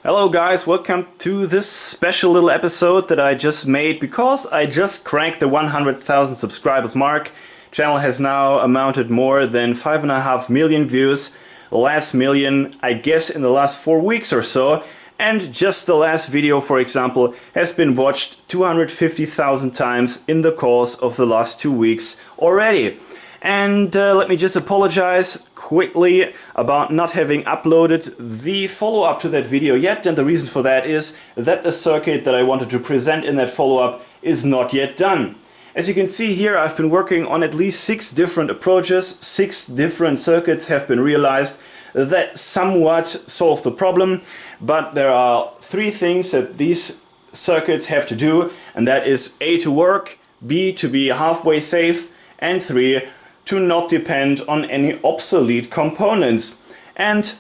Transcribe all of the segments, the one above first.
Hello guys, welcome to this special little episode that I just made because I just cracked the 100,000 subscribers mark. Channel has now amounted more than 5.5 million views. The last million, I guess, in the last 4 weeks or so. And just the last video, for example, has been watched 250,000 times in the course of the last 2 weeks already. And let me just apologize quickly about not having uploaded the follow-up to that video yet, and the reason for that is that the circuit that I wanted to present in that follow-up is not yet done. As you can see here, I've been working on at least 6 different approaches. 6 different circuits have been realized that somewhat solve the problem, but there are 3 things that these circuits have to do, and that is A, to work, B, to be halfway safe, and 3, to not depend on any obsolete components. And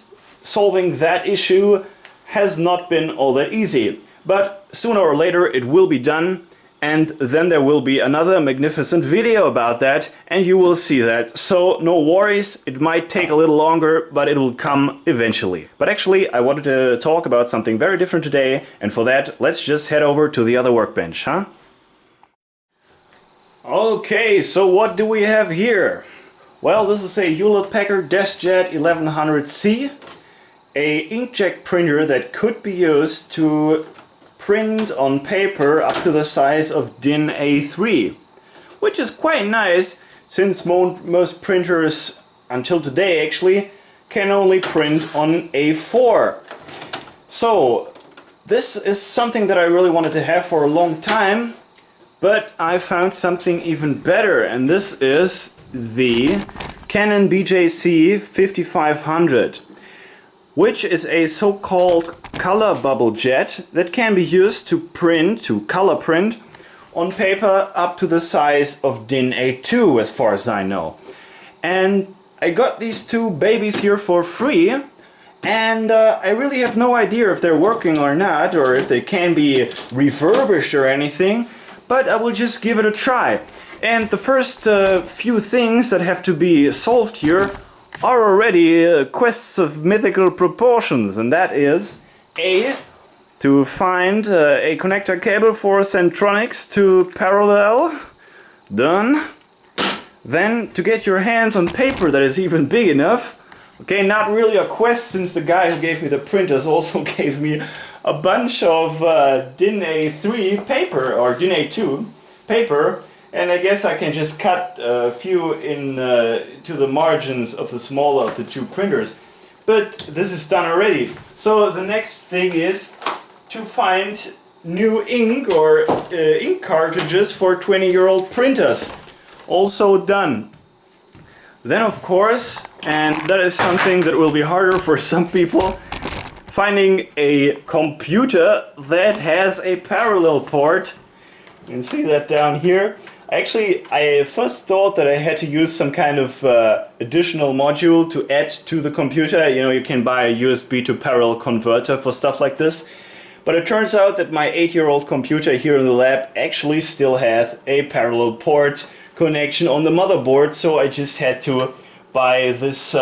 solving that issue has not been all that easy. But sooner or later it will be done, and then there will be another magnificent video about that, and you will see that. So no worries, it might take a little longer, but it will come eventually. But actually I wanted to talk about something very different today, and for that let's just head over to the other workbench, huh? Okay, so what do we have here? Well, this is a Hewlett-Packard DeskJet 1100C, a inkjet printer that could be used to print on paper up to the size of DIN A3, which is quite nice since most printers, until today actually, can only print on A4. So this is something that I really wanted to have for a long time. But I found something even better, and this is the Canon BJC 5500, which is a so-called color bubble jet that can be used to color print on paper up to the size of DIN A2, as far as I know. And I got these 2 babies here for free, and I really have no idea if they're working or not, or if they can be refurbished or anything. But I will just give it a try. And the first few things that have to be solved here are already quests of mythical proportions, and that is A, to find a connector cable for Centronics to parallel. Done. Then to get your hands on paper that is even big enough. Okay, not really a quest, since the guy who gave me the printers also gave me a bunch of DIN A3 paper, or DIN A2 paper, and I guess I can just cut a few in to the margins of the smaller of the 2 printers. But this is done already. So the next thing is to find new ink or ink cartridges for 20-year-old printers. Also done. Then of course, and that is something that will be harder for some people, finding a computer that has a parallel port. You can see that down here. Actually, I first thought that I had to use some kind of additional module to add to the computer. You know, you can buy a USB to parallel converter for stuff like this. But it turns out that my 8-year-old computer here in the lab actually still has a parallel port connection on the motherboard, so I just had to buy this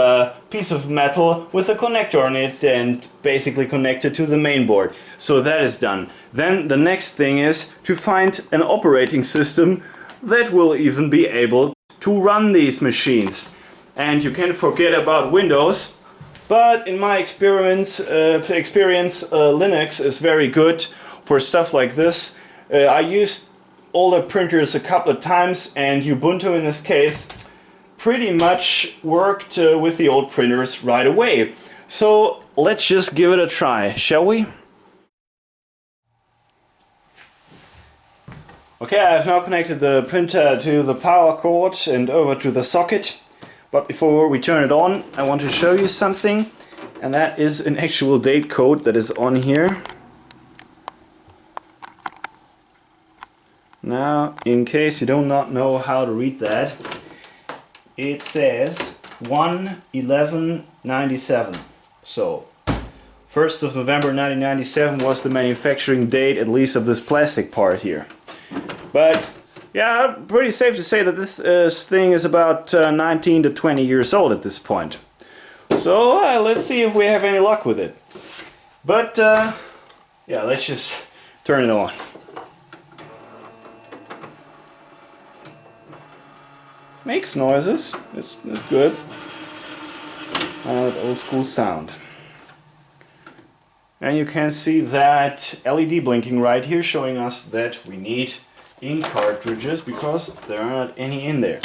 piece of metal with a connector on it and basically connect it to the main board. So that is done. Then the next thing is to find an operating system that will even be able to run these machines. And you can forget about Windows, but in my experience, Linux is very good for stuff like this. I used older printers a couple of times, and Ubuntu in this case pretty much worked with the old printers right away. So let's just give it a try, shall we? Okay, I have now connected the printer to the power cord and over to the socket. But before we turn it on, I want to show you something, and that is an actual date code that is on here. Now, in case you do not know how to read that, it says 1/11/97. So 1st of November 1997 was the manufacturing date, at least of this plastic part here. But yeah, pretty safe to say that this thing is about 19 to 20 years old at this point. So let's see if we have any luck with it. But yeah, let's just turn it on. Makes noises, it's good. Old school sound. And you can see that LED blinking right here, showing us that we need ink cartridges because there are not any in there.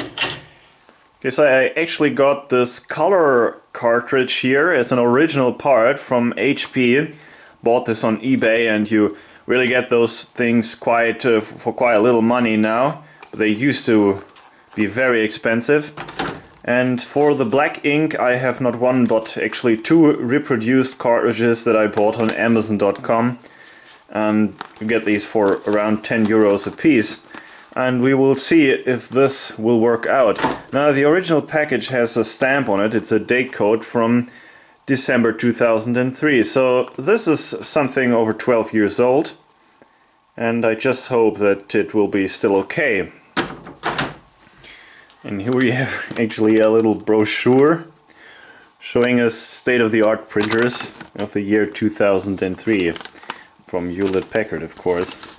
Okay, so I actually got this color cartridge here. It's an original part from HP. Bought this on eBay, and you really get those things quite for quite a little money now. They used to be very expensive. And for the black ink I have not one but actually two reproduced cartridges that I bought on Amazon.com, and you get these for around 10 euros a piece. And we will see if this will work out. Now the original package has a stamp on it. It's a date code from December 2003, so this is something over 12 years old, and I just hope that it will be still okay. And here we have actually a little brochure showing us state-of-the-art printers of the year 2003 from Hewlett-Packard, of course.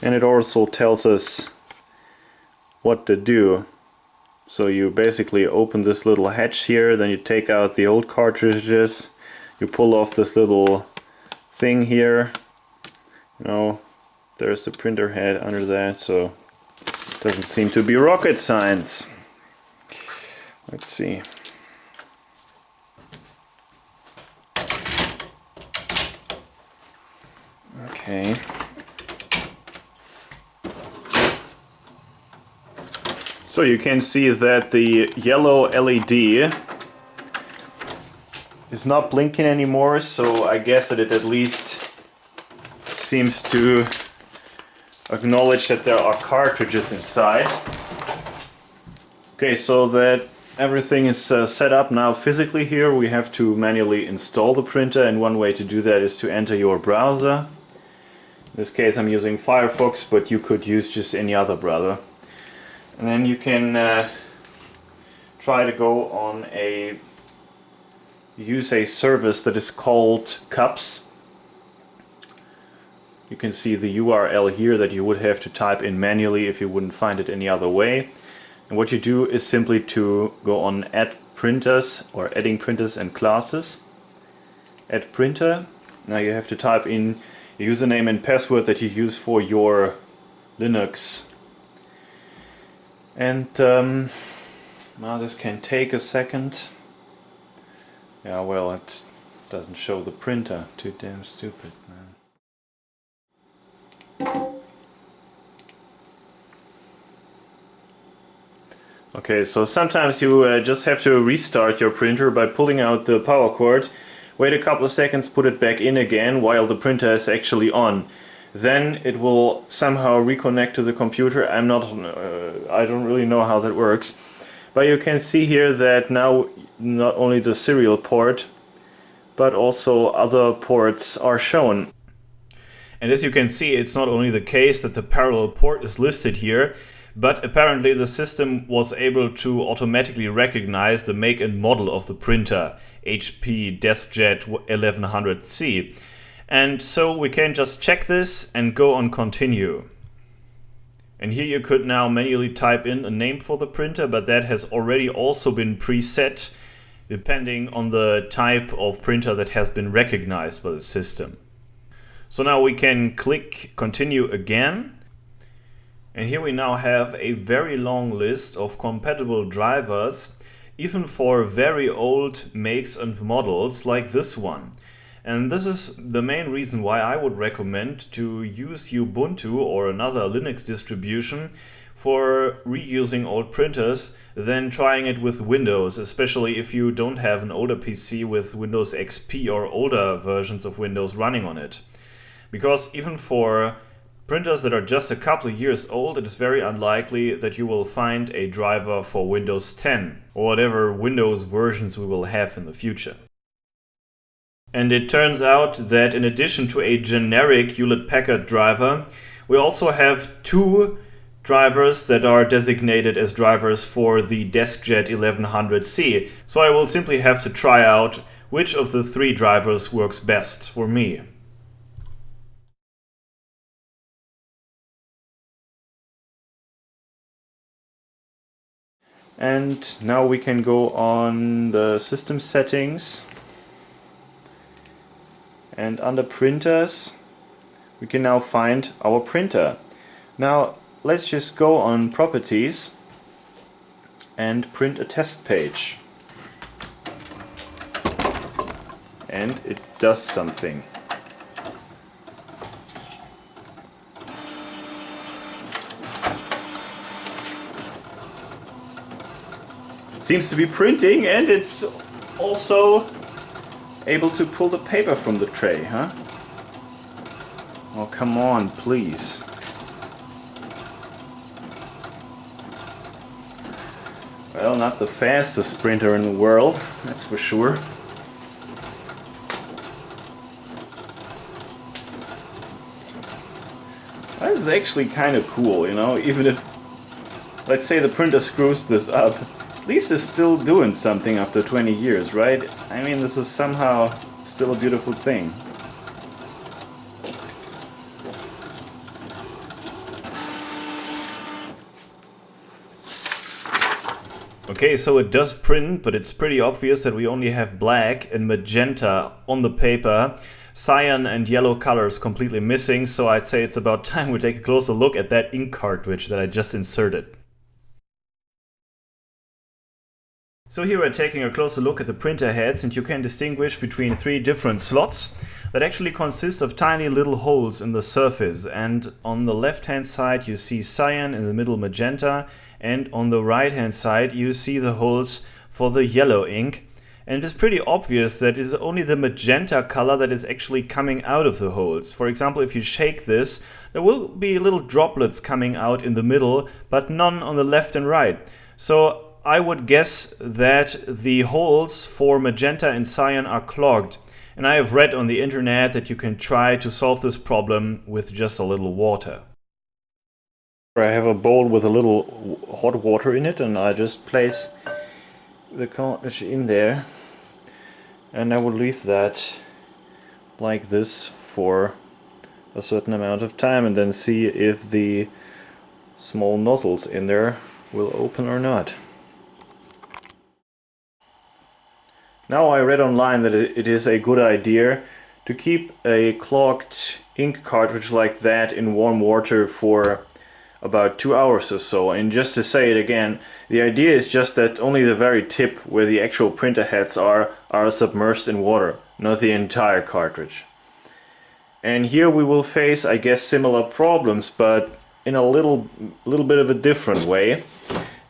And it also tells us what to do. So you basically open this little hatch here, then you take out the old cartridges, you pull off this little thing here. You know, there's the printer head under that, so doesn't seem to be rocket science. Let's see. Okay. So you can see that the yellow LED is not blinking anymore, so I guess that it at least seems to acknowledge that there are cartridges inside. Okay, so that everything is set up now physically here, we have to manually install the printer, and one way to do that is to enter your browser. In this case I'm using Firefox, but you could use just any other browser. And then you can try to go on use a service that is called Cups. You can see the URL here that you would have to type in manually if you wouldn't find it any other way. And what you do is simply to go on Add Printers or Adding Printers and Classes. Add Printer. Now you have to type in your username and password that you use for your Linux. And now this can take a second. Yeah, well, it doesn't show the printer. Too damn stupid, man. Okay, so sometimes you just have to restart your printer by pulling out the power cord, wait a couple of seconds, put it back in again while the printer is actually on. Then it will somehow reconnect to the computer. I don't really know how that works. But you can see here that now not only the serial port, but also other ports are shown. And as you can see, it's not only the case that the parallel port is listed here, but apparently the system was able to automatically recognize the make and model of the printer, HP DeskJet 1100C. And so we can just check this and go on continue. And here you could now manually type in a name for the printer, but that has already also been preset depending on the type of printer that has been recognized by the system. So now we can click continue again. And here we now have a very long list of compatible drivers, even for very old makes and models like this one. And this is the main reason why I would recommend to use Ubuntu or another Linux distribution for reusing old printers than trying it with Windows, especially if you don't have an older PC with Windows XP or older versions of Windows running on it. Because even for printers that are just a couple of years old, it is very unlikely that you will find a driver for Windows 10 or whatever Windows versions we will have in the future. And it turns out that in addition to a generic Hewlett-Packard driver, we also have two drivers that are designated as drivers for the DeskJet 1100C. So I will simply have to try out which of the three drivers works best for me. And now we can go on the system settings. And under printers, we can now find our printer. Now let's just go on properties and print a test page. And it does something. Seems to be printing, and it's also able to pull the paper from the tray, huh? Oh, come on, please. Well, not the fastest printer in the world, that's for sure. This is actually kind of cool, you know, even if, let's say, the printer screws this up, at least it's still doing something after 20 years, right? I mean, this is somehow still a beautiful thing. Okay, so it does print, but it's pretty obvious that we only have black and magenta on the paper. Cyan and yellow colors completely missing, so I'd say it's about time we take a closer look at that ink cartridge that I just inserted. So here we're taking a closer look at the printer heads, and you can distinguish between three different slots that actually consist of tiny little holes in the surface. And on the left hand side you see cyan, in the middle magenta, and on the right hand side you see the holes for the yellow ink. And it's pretty obvious that it is only the magenta color that is actually coming out of the holes. For example, if you shake this, there will be little droplets coming out in the middle, but none on the left and right. So I would guess that the holes for magenta and cyan are clogged. And I have read on the internet that you can try to solve this problem with just a little water. I have a bowl with a little hot water in it, and I just place the cartridge in there, and I will leave that like this for a certain amount of time and then see if the small nozzles in there will open or not. Now I read online that it is a good idea to keep a clogged ink cartridge like that in warm water for about 2 hours or so. And just to say it again, the idea is just that only the very tip where the actual printer heads are submerged in water, not the entire cartridge. And here we will face, I guess, similar problems, but in a little bit of a different way.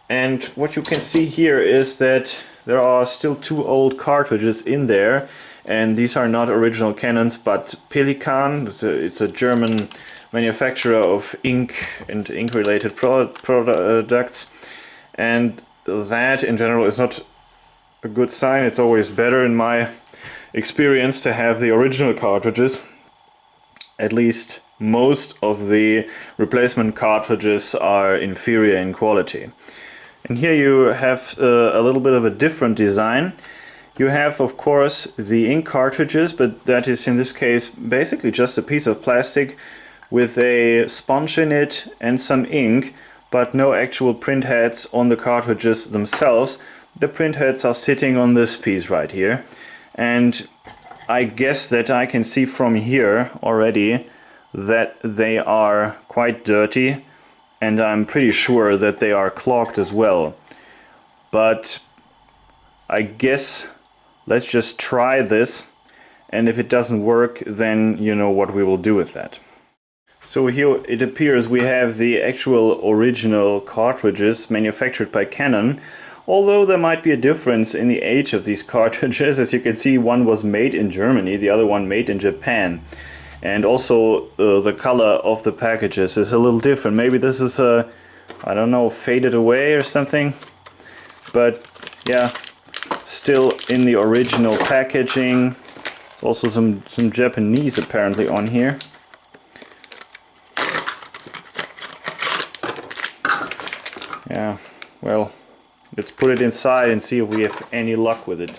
And what you can see here is that there are still two old cartridges in there, and these are not original Canons but Pelikan. It's a German manufacturer of ink and ink related products, and that in general is not a good sign. It's always better in my experience to have the original cartridges. At least most of the replacement cartridges are inferior in quality. And here you have a little bit of a different design. You have, of course, the ink cartridges, but that is in this case basically just a piece of plastic with a sponge in it and some ink, but no actual print heads on the cartridges themselves. The print heads are sitting on this piece right here, and I guess that I can see from here already that they are quite dirty, and I'm pretty sure that they are clogged as well. But I guess let's just try this, and if it doesn't work, then you know what we will do with that. So here it appears we have the actual original cartridges manufactured by Canon, although there might be a difference in the age of these cartridges. As you can see, one was made in Germany, the other one made in Japan. And also the color of the packages is a little different. Maybe this is I don't know, faded away or something. But yeah, still in the original packaging. There's also some Japanese apparently on here. Yeah, well, let's put it inside and see if we have any luck with it.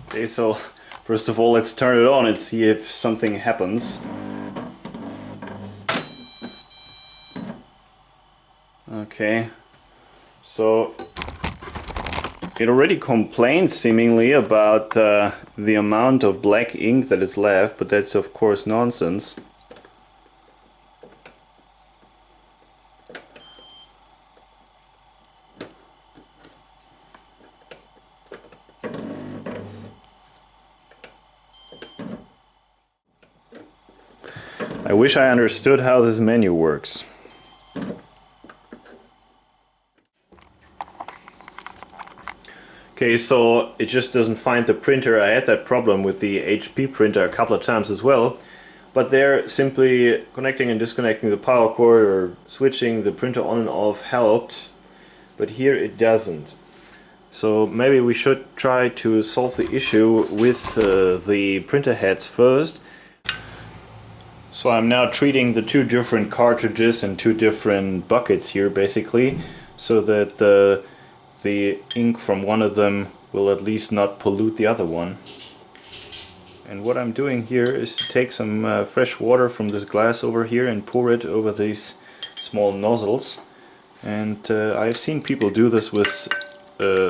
Okay, so first of all, let's turn it on and see if something happens. Okay, so it already complains seemingly about the amount of black ink that is left, but that's of course nonsense. I wish I understood how this menu works. Okay, so it just doesn't find the printer. I had that problem with the HP printer a couple of times as well. But there, simply connecting and disconnecting the power cord or switching the printer on and off helped. But here it doesn't. So maybe we should try to solve the issue with the printer heads first. So I'm now treating the two different cartridges in two different buckets here basically, so that the ink from one of them will at least not pollute the other one. And what I'm doing here is to take some fresh water from this glass over here and pour it over these small nozzles. And I've seen people do this with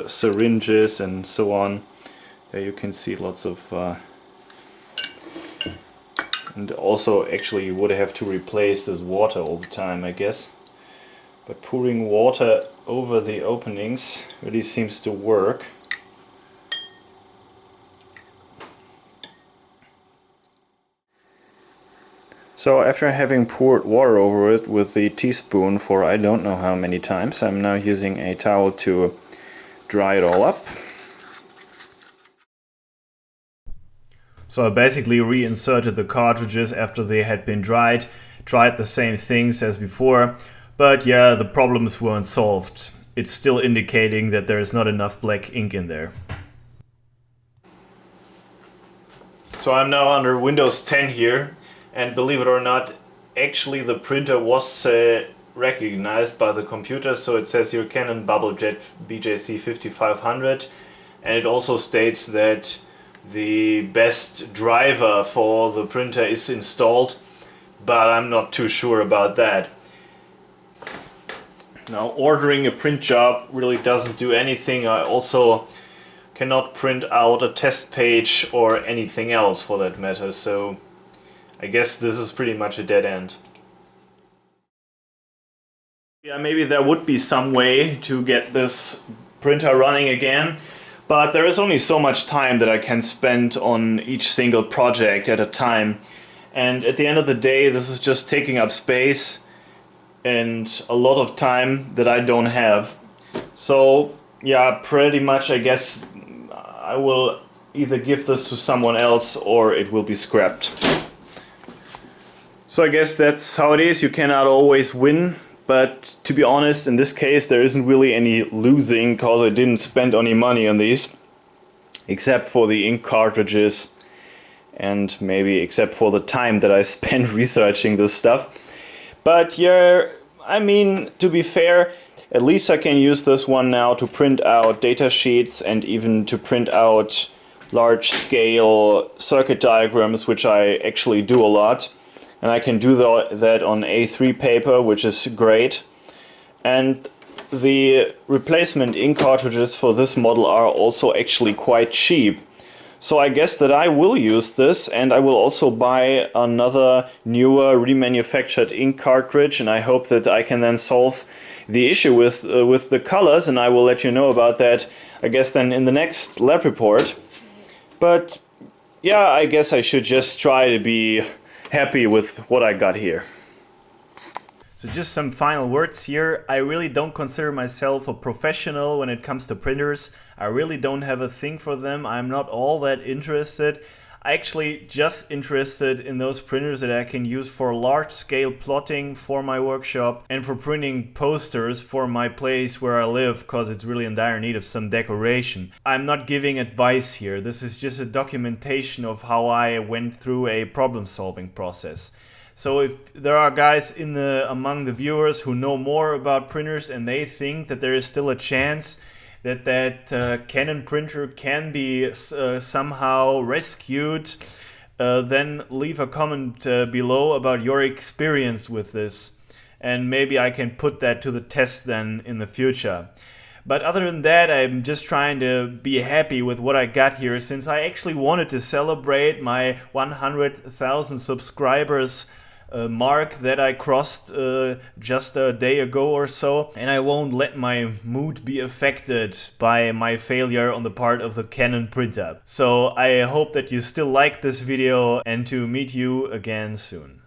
syringes and so on. There you can see lots of and also actually you would have to replace this water all the time, I guess. But pouring water over the openings really seems to work. So after having poured water over it with the teaspoon for I don't know how many times, I'm now using a towel to dry it all up. So I basically reinserted the cartridges after they had been dried, tried the same things as before, but yeah, the problems weren't solved. It's still indicating that there is not enough black ink in there. So I'm now under Windows 10 here, and believe it or not, actually the printer was recognized by the computer, so it says here Canon BubbleJet BJC 5500, and it also states that the best driver for the printer is installed, but I'm not too sure about that. Now, ordering a print job really doesn't do anything. I also cannot print out a test page or anything else for that matter, so I guess this is pretty much a dead end. Yeah, maybe there would be some way to get this printer running again. But there is only so much time that I can spend on each single project at a time. And at the end of the day, this is just taking up space and a lot of time that I don't have. So yeah, pretty much I guess I will either give this to someone else or it will be scrapped. So I guess that's how it is. You cannot always win. But to be honest, in this case there isn't really any losing, because I didn't spend any money on these, except for the ink cartridges and maybe except for the time that I spent researching this stuff. But yeah, I mean, to be fair, at least I can use this one now to print out data sheets and even to print out large-scale circuit diagrams, which I actually do a lot. And I can do that on A3 paper, which is great. And the replacement ink cartridges for this model are also actually quite cheap. So I guess that I will use this, and I will also buy another newer remanufactured ink cartridge, and I hope that I can then solve the issue with the colors, and I will let you know about that, I guess, then in the next lab report. But yeah, I guess I should just try to be happy with what I got here. So just some final words here. I really don't consider myself a professional when it comes to printers. I really don't have a thing for them. I'm not all that interested. actually just interested in those printers that I can use for large scale plotting for my workshop and for printing posters for my place where I live, because it's really in dire need of some decoration. I'm not giving advice here. This is just a documentation of how I went through a problem solving process. So if there are guys among the viewers who know more about printers and they think that there is still a chance that Canon printer can be somehow rescued, then leave a comment below about your experience with this, and maybe I can put that to the test then in the future. But other than that, I'm just trying to be happy with what I got here, since I actually wanted to celebrate my 100,000 subscribers mark that I crossed just a day ago or so, and I won't let my mood be affected by my failure on the part of the Canon printer. So I hope that you still like this video, and to meet you again soon.